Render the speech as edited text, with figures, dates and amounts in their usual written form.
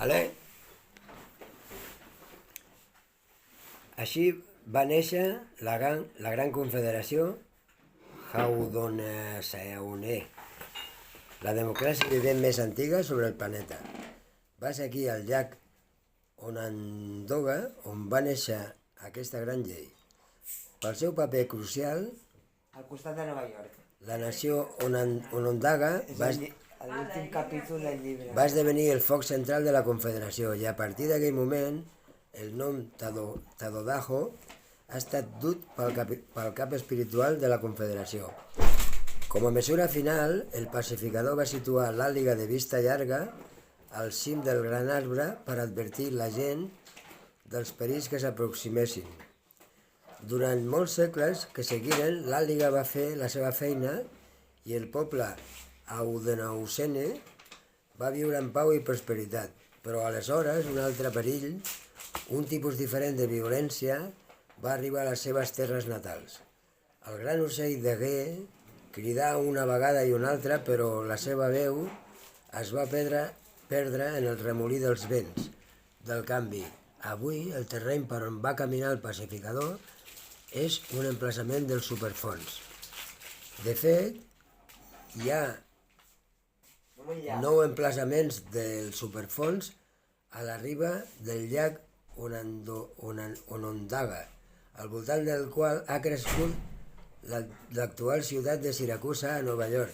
Vale? Així va néixer la gran confederació Haudenosaunee, la democràcia vivent més antiga sobre el planeta. Va ser aquí al llac Onondaga on va néixer aquesta gran llei. Pel seu paper crucial, al costat de Nova York. la nació Onondaga L'últim capítol del llibre. va esdevenir el foc central de la confederació i a partir d'aquell moment el nom Tadodaho ha estat dut pel cap espiritual de la confederació. Com a mesura final, el pacificador va situar l'àliga de vista llarga al cim del gran arbre per advertir la gent dels perills que s'aproximessin. Durant molts segles que seguiren, l'àliga va fer la seva feina i el poble Haudenosaunee va viure en pau i prosperitat. Però aleshores un altre perill, un tipus diferent de violència, va arribar a les seves terres natals. El gran ocell de Gee cridà una vegada i una altra, però la seva veu es va perdre en el remolí dels vents. Del canvi, avui el terreny per on va caminar el pacificador és un emplaçament del superfons. De fet, hi ha 9 emplaçaments del superfons a la riba del llac Onondaga, al voltant del qual ha crescut l'actual ciutat de Siracusa a Nova York.